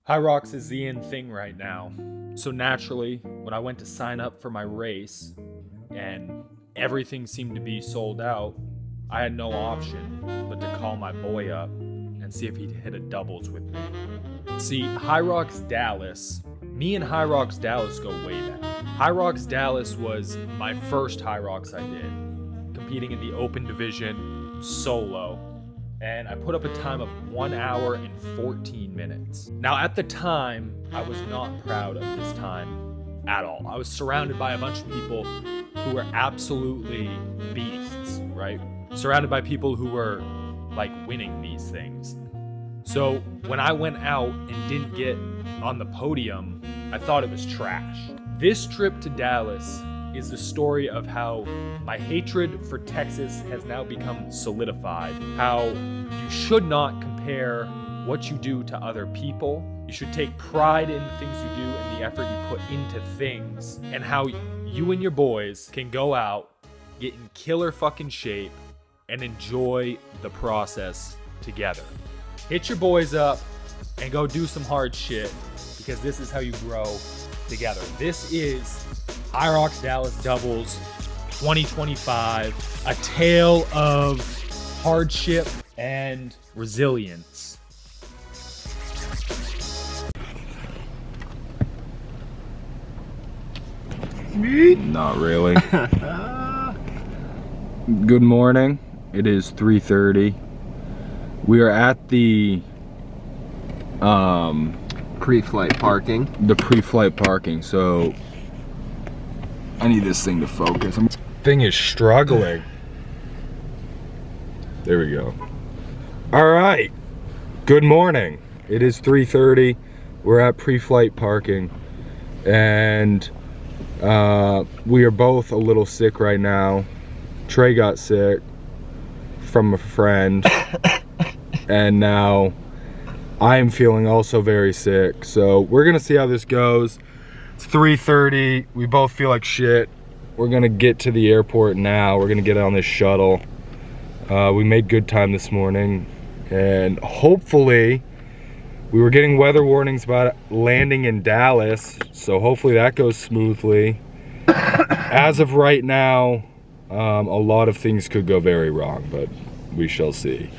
HYROX is the in thing right now. So naturally, when I went to sign up for my race and everything seemed to be sold out, I had no option but to call my boy up and see if he'd hit a doubles with me. See, HYROX Dallas, me and HYROX Dallas go way back. HYROX Dallas was my first HYROX I did, competing in the open division solo. And I put up a time of 1 hour and 14 minutes. Now, at the time, I was not proud of this time at all. I was surrounded by a bunch of people who were absolutely beasts, right? Surrounded by people who were like winning these things. So when I went out and didn't get on the podium, I thought it was trash. This trip to Dallas is the story of how my hatred for Texas has now become solidified. How you should not compare what you do to other people. You should take pride in the things you do and the effort you put into things. And how you and your boys can go out, get in killer fucking shape, and enjoy the process together. Hit your boys up and go do some hard shit, because this is how you grow together. This is HYROX Dallas Doubles 2025, a tale of hardship and resilience. Not really. Good morning. It is 3:30. We are at the pre-flight parking. The pre-flight parking. So I need this thing to focus. Thing is struggling. There we go. All right. Good morning. It is 3:30. We're at pre-flight parking, and we are both a little sick right now. Trae got sick from a friend, and now I am feeling also very sick. So we're gonna see how this goes. It's 3:30. We both feel like shit. We're gonna get to the airport now. We're gonna get on this shuttle. We made good time this morning, and hopefully, we were getting weather warnings about landing in Dallas, so hopefully that goes smoothly. As of right now, a lot of things could go very wrong, but we shall see.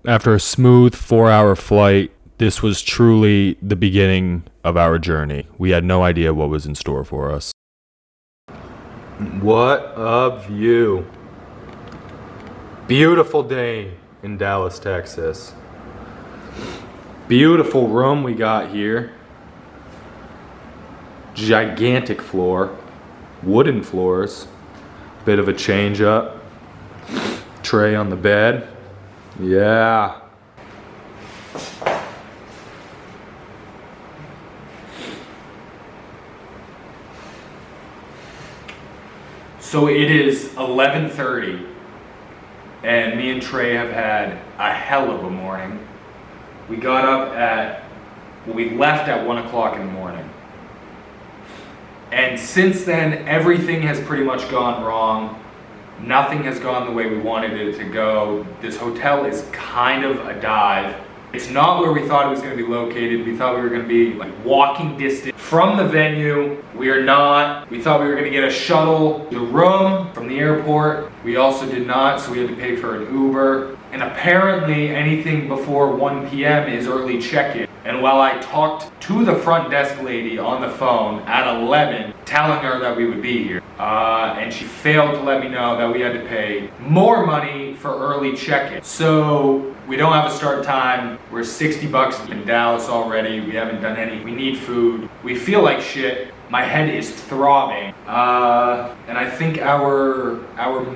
After a smooth 4-hour flight, this was truly the beginning of our journey. We had no idea what was in store for us. What a view. Beautiful day in Dallas, Texas. Beautiful room we got here. Gigantic floor. Wooden floors. Bit of a change up. Trae on the bed. Yeah. So it is 11:30, and me and Trae have had a hell of a morning. We got up we left at 1 o'clock in the morning. And since then, everything has pretty much gone wrong. Nothing has gone the way we wanted it to go. This hotel is kind of a dive. It's not where we thought it was going to be located. We thought we were going to be like walking distance from the venue. We are not. We thought we were going to get a shuttle to the room from the airport. We also did not, so we had to pay for an Uber. And apparently anything before 1 p.m. is early check-in. And while I talked to the front desk lady on the phone at 11, telling her that we would be here, and she failed to let me know that we had to pay more money for early check-in. So we don't have a start time. We're $60 in Dallas already. We haven't done any. We need food. We feel like shit. My head is throbbing. And I think our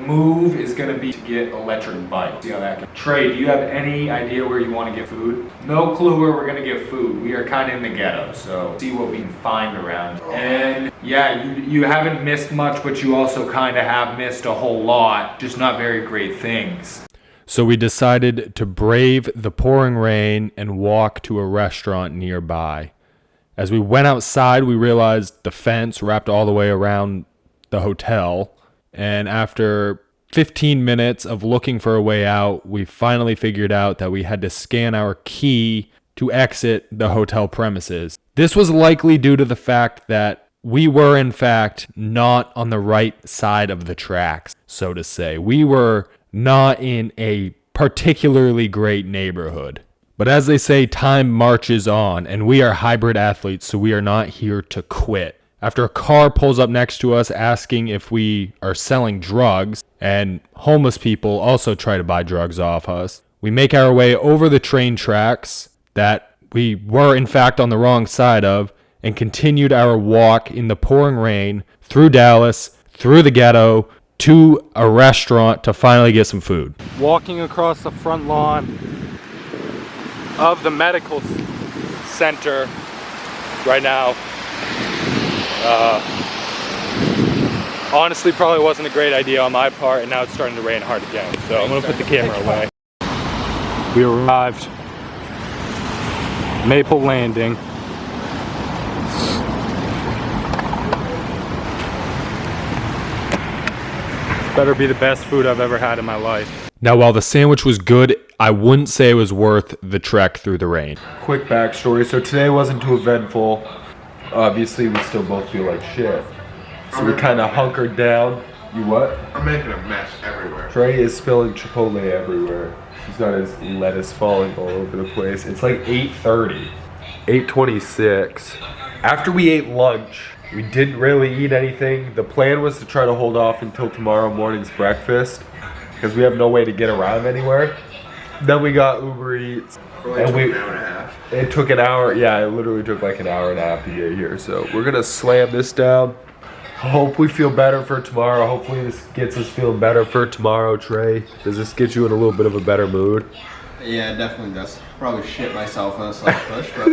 move is gonna be to get electric bikes. See how that goes. Trae, do you have any idea where you want to get food? No clue where we're gonna get food. We are kind of in the ghetto, so see what we can find around. And yeah, you haven't missed much, but you also kind of have missed a whole lot. Just not very great things. So we decided to brave the pouring rain and walk to a restaurant nearby. As we went outside, we realized the fence wrapped all the way around the hotel. And after 15 minutes of looking for a way out, we finally figured out that we had to scan our key to exit the hotel premises. This was likely due to the fact that we were, in fact, not on the right side of the tracks, so to say. We were not in a particularly great neighborhood. But as they say, time marches on, and we are hybrid athletes, so we are not here to quit. After a car pulls up next to us asking if we are selling drugs, and homeless people also try to buy drugs off us, we make our way over the train tracks that we were in fact on the wrong side of, and continued our walk in the pouring rain through Dallas, through the ghetto, to a restaurant to finally get some food. Walking across the front lawn of the medical center right now. Honestly, probably wasn't a great idea on my part, and now it's starting to rain hard again, so I'm gonna put the camera away. We arrived. Maple Landing. Better be the best food I've ever had in my life. Now, while the sandwich was good, I wouldn't say it was worth the trek through the rain. Quick backstory. So today wasn't too eventful. Obviously, we still both feel like shit. So we kind of hunkered down. You what? I'm making a mess everywhere. Trae is spilling Chipotle everywhere. He's got his lettuce falling all over the place. It's like 8:30. 8:26. After we ate lunch, we didn't really eat anything. The plan was to try to hold off until tomorrow morning's breakfast because we have no way to get around anywhere. Then we got Uber Eats. Probably took an hour and a half. It took an hour. Yeah, it literally took like an hour and a half to get here. So we're going to slam this down. Hope we feel better for tomorrow. Hopefully this gets us feeling better for tomorrow, Trae. Does this get you in a little bit of a better mood? Yeah, it definitely does. Probably shit myself on a slight push, but...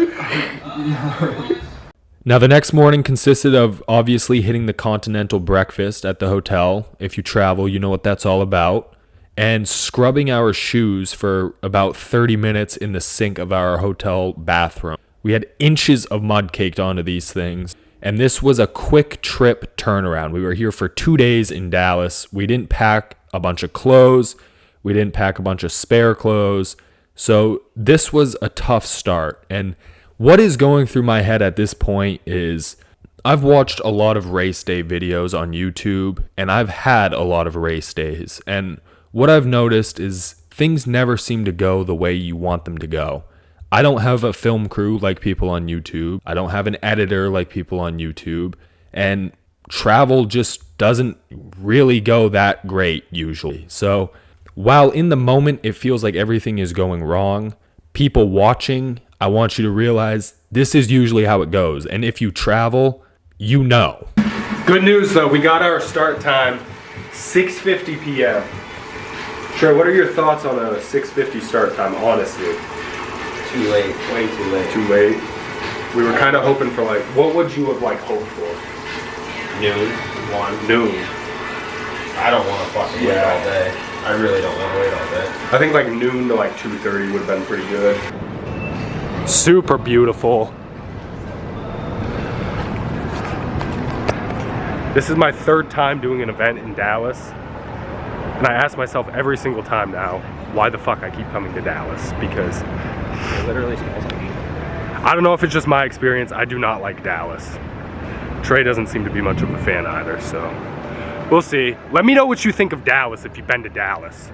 Now, the next morning consisted of obviously hitting the continental breakfast at the hotel. If you travel, you know what that's all about. And scrubbing our shoes for about 30 minutes in the sink of our hotel bathroom. We had inches of mud caked onto these things. And this was a quick trip turnaround. We were here for 2 days in Dallas. We didn't pack a bunch of clothes. We didn't pack a bunch of spare clothes. So this was a tough start. And what is going through my head at this point is I've watched a lot of race day videos on YouTube, and I've had a lot of race days. And what I've noticed is things never seem to go the way you want them to go. I don't have a film crew like people on YouTube. I don't have an editor like people on YouTube. And travel just doesn't really go that great usually. So while in the moment it feels like everything is going wrong, people watching, I want you to realize this is usually how it goes. And if you travel, you know. Good news though, we got our start time, 6:50 p.m. Trae, what are your thoughts on a 6:50 start time, honestly? Too late, way too late. Too late. We were kind of hoping for like, what would you have like hoped for? Noon. Noon. I don't want to fucking wait all day. I really don't want to wait all day. I think like noon to like 2:30 would have been pretty good. Super beautiful. This is my third time doing an event in Dallas. And I ask myself every single time now, why the fuck I keep coming to Dallas? Because It literally smells like shit. I don't know if it's just my experience. I do not like Dallas. Trae doesn't seem to be much of a fan either, so we'll see. Let me know what you think of Dallas if you've been to Dallas.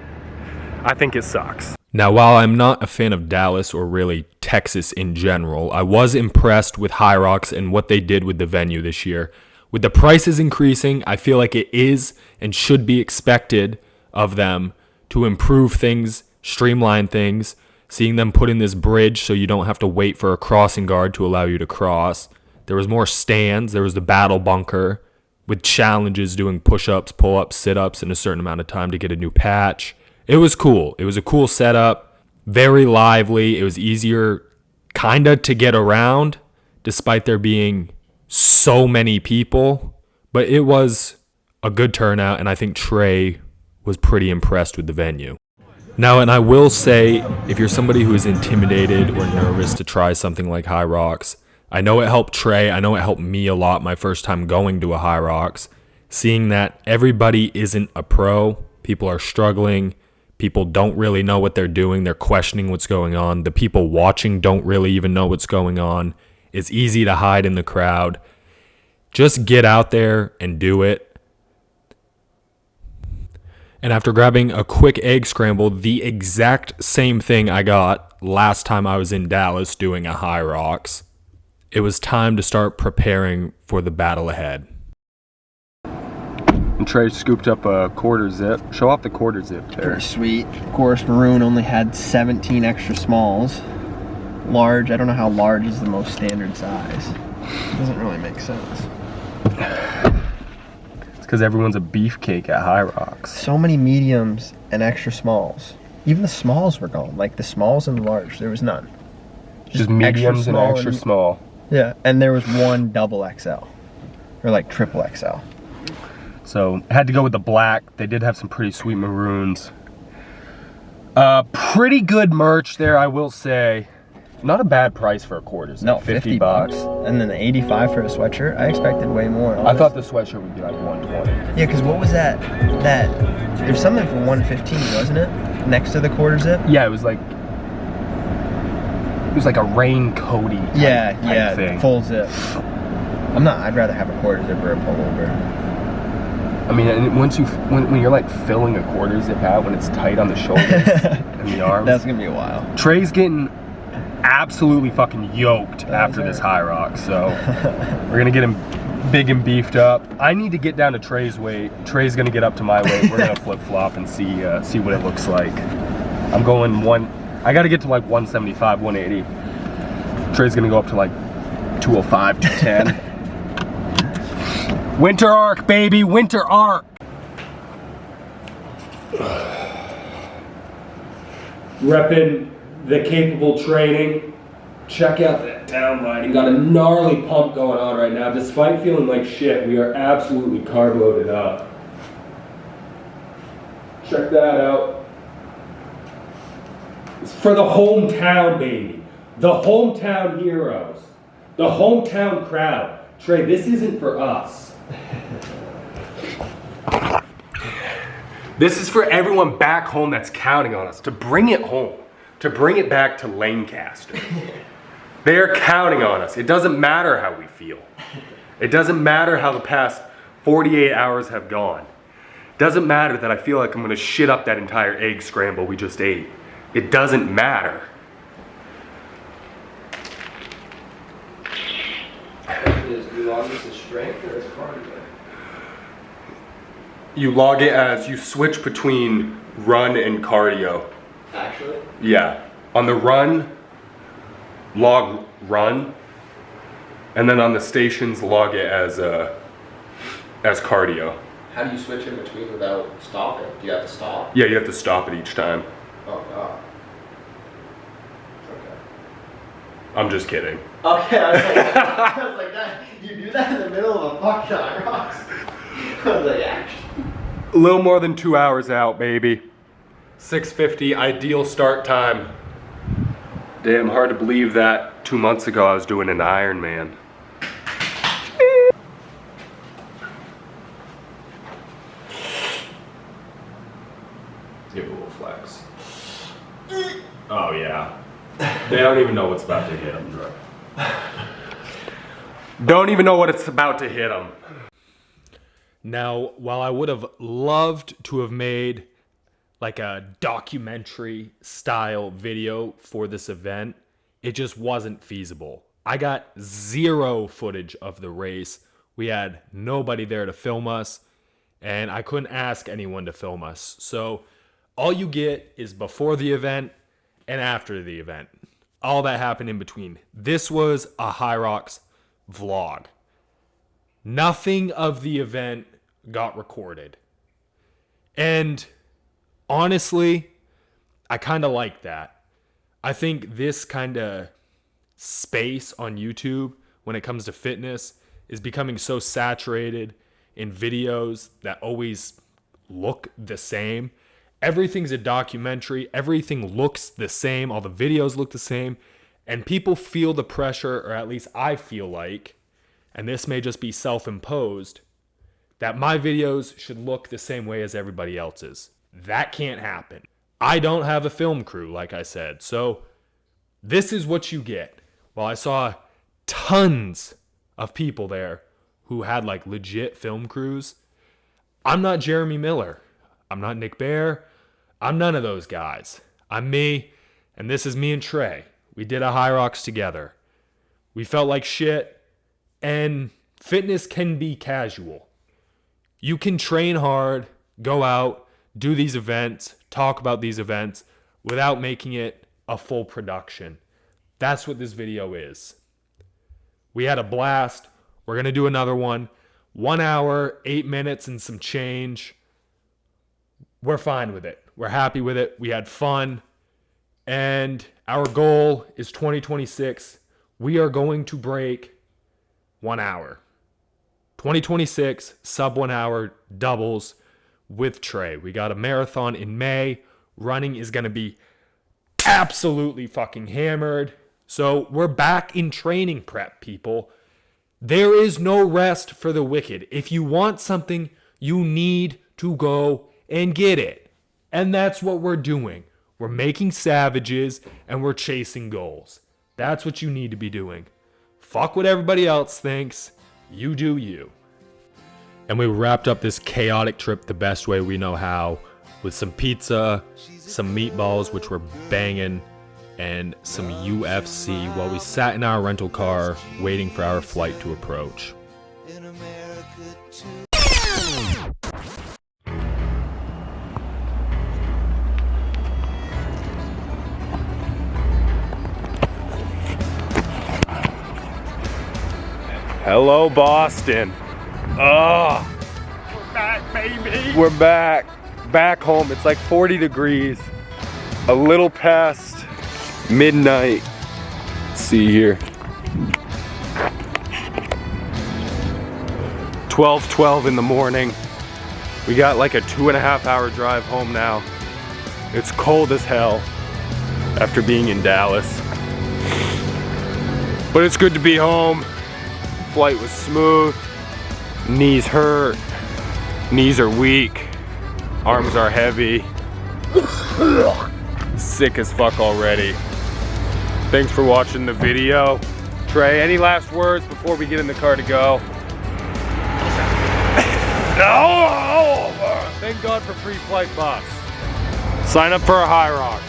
I think it sucks. Now, while I'm not a fan of Dallas or really Texas in general, I was impressed with HYROX and what they did with the venue this year. With the prices increasing, I feel like it is and should be expected of them to improve things, streamline things, seeing them put in this bridge so you don't have to wait for a crossing guard to allow you to cross. There was more stands. There was the battle bunker with challenges doing push-ups, pull-ups, sit-ups in a certain amount of time to get a new patch. It was cool. It was a cool setup, very lively. It was easier kind of to get around despite there being so many people. But it was a good turnout, and I think Trae was pretty impressed with the venue. Now, and I will say, if you're somebody who is intimidated or nervous to try something like HYROX, I know it helped Trae. I know it helped me a lot my first time going to a HYROX. Seeing that everybody isn't a pro, people are struggling, People don't really know what they're doing. They're questioning what's going on. The people watching don't really even know what's going on. It's easy to hide in the crowd. Just get out there and do it. And after grabbing a quick egg scramble, the exact same thing I got last time I was in Dallas doing a HYROX, it was time to start preparing for the battle ahead. And Trae scooped up a quarter zip. Show off the quarter zip there. Pretty sweet. Of course, maroon only had 17 extra smalls. Large, I don't know how large is the most standard size. It doesn't really make sense. It's because everyone's a beefcake at HYROX. So many mediums and extra smalls. Even the smalls were gone. Like the smalls and the large, there was none. Just mediums and extra small. Yeah, and there was one double XL. Or like triple XL. So I had to go with the black. They did have some pretty sweet maroons. Pretty good merch there, I will say. Not a bad price for a quarter. No, 50 bucks. And then the 85 for a sweatshirt. I expected way more. I thought the sweatshirt would be like 120. Yeah, because what was that? There's something for 115, wasn't it? Next to the quarter zip? Yeah, it was like a raincoaty type thing. Full zip. I'd rather have a quarter zip or a pullover. I mean, and when you're like filling a quarter zip out, when it's tight on the shoulders and the arms. That's gonna be a while. Trae's getting absolutely fucking yoked after this HYROX, so we're gonna get him big and beefed up. I need to get down to Trae's weight. Trae's gonna get up to my weight. We're gonna flip flop and see what it looks like. I'm going I gotta get to like 175, 180. Trae's gonna go up to like 205, 210. Winter arc, baby, winter arc. Repping the capable training. Check out that downlining. Got a gnarly pump going on right now. Despite feeling like shit, we are absolutely carb loaded up. Check that out. It's for the hometown, baby. The hometown heroes. The hometown crowd. Trae, this isn't for us. This is for everyone back home that's counting on us to bring it home, to bring it back to Lancaster. They are counting on us. It doesn't matter how we feel. It doesn't matter how the past 48 hours have gone. It doesn't matter that I feel like I'm gonna shit up that entire egg scramble we just ate. It doesn't matter. You log this as strength or as cardio? You log it as, you switch between run and cardio. Actually? Yeah. On the run, log run, and then on the stations, log it as cardio. How do you switch in between without stopping? Do you have to stop? Yeah, you have to stop it each time. Oh, God. Okay. I'm just kidding. Okay, I was like, that, you do that in the middle of a fucking HYROX? I was like, actually. A little more than 2 hours out, baby. 6:50, ideal start time. Damn, hard to believe that 2 months ago I was doing an Ironman. Give it a little flex. Oh yeah. They don't even know what's about to hit them, bro. Don't even know what it's about to hit them. Now, while I would have loved to have made like a documentary style video for this event, it just wasn't feasible. I got zero footage of the race. We had nobody there to film us, and I couldn't ask anyone to film us. So all you get is before the event and after the event. All that happened in between. This was a HYROX vlog. Nothing of the event got recorded. And honestly, I kind of like that. I think this kind of space on YouTube when it comes to fitness is becoming so saturated in videos that always look the same. Everything's a documentary. Everything looks the same. All the videos look the same. And people feel the pressure, or at least I feel like, and this may just be self-imposed, that my videos should look the same way as everybody else's. That can't happen. I don't have a film crew, like I said. So this is what you get. Well, I saw tons of people there who had like legit film crews. I'm not Jeremy Miller. I'm not Nick Bear. I'm none of those guys. I'm me, and this is me and Trae. We did a HYROX together. We felt like shit, and fitness can be casual. You can train hard, go out, do these events, talk about these events without making it a full production. That's what this video is. We had a blast. We're going to do another one. 1 hour, 8 minutes, and some change. We're fine with it. We're happy with it. We had fun. And our goal is 2026. We are going to break 1 hour. 2026, sub 1 hour doubles with Trae. We got a marathon in May. Running is going to be absolutely fucking hammered. So we're back in training prep, people. There is no rest for the wicked. If you want something, you need to go and get it. And that's what we're doing. We're making savages and we're chasing goals. That's what you need to be doing. Fuck what everybody else thinks. You do you. And we wrapped up this chaotic trip the best way we know how, with some pizza, some meatballs, which were banging, and some UFC while we sat in our rental car waiting for our flight to approach. Hello, Boston. Oh, we're back, baby. We're back. Back home. It's like 40 degrees. A little past midnight. Let's see here. 12:12 in the morning. We got like a 2.5 hour drive home now. It's cold as hell after being in Dallas. But it's good to be home. Flight was smooth. Knees hurt. Knees are weak. Arms are heavy. Sick as fuck already. Thanks for watching the video. Trae, any last words before we get in the car to go? No! Thank God for pre-flight bus. Sign up for a HYROX.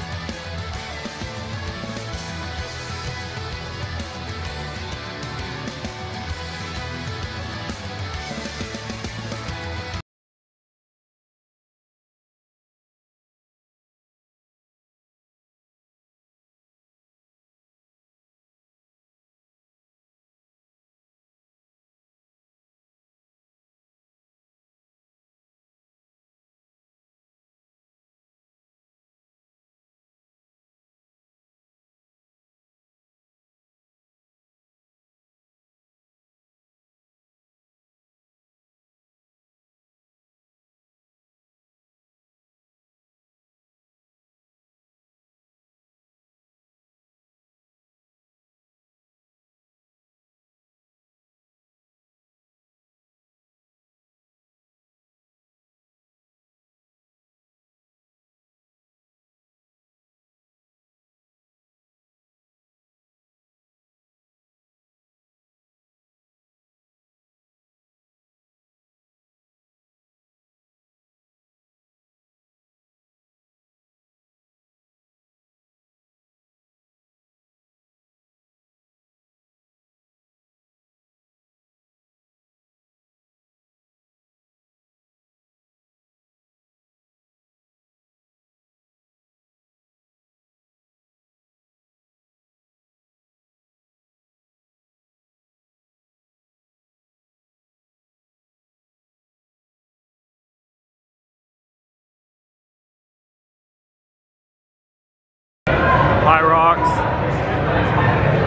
HYROX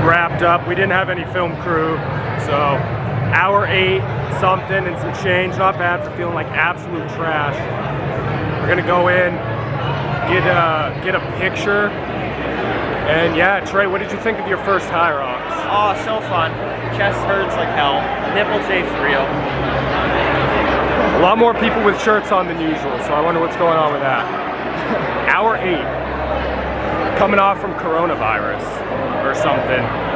wrapped up. We didn't have any film crew, so hour 8 something and some change. Not bad for feeling like absolute trash. We're gonna go in, get a picture, and yeah, Trae, what did you think of your first HYROX? Oh, so fun. Chest hurts like hell. Nipple tape's real. A lot more people with shirts on than usual, so I wonder what's going on with that. hour 8. Coming off from coronavirus or something.